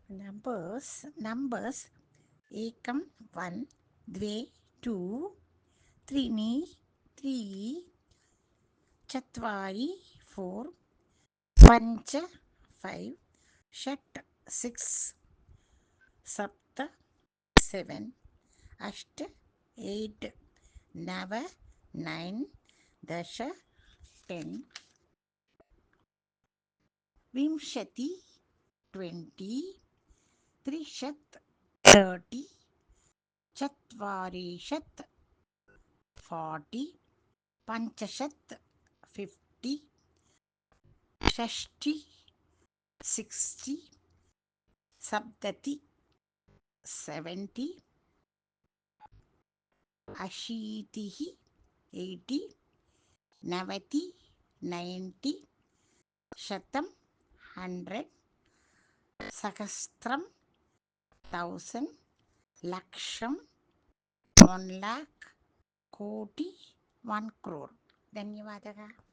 numbers एकं one द्वे two त्रीणि three चत्वारि four पञ्च five षट् six सप्त seven अष्ट eight नव nine दश ten विंशति 20 त्रिशत् 30 चत्वारिंशत् 40 पञ्चशत् 50 षष्टि 60 सप्तति 70 अशीतिः 80 नवति 90 शतं 100 सहस्त्रं 1000 लक्षं 1 lakh कोटि 1 crore धन्यवादः।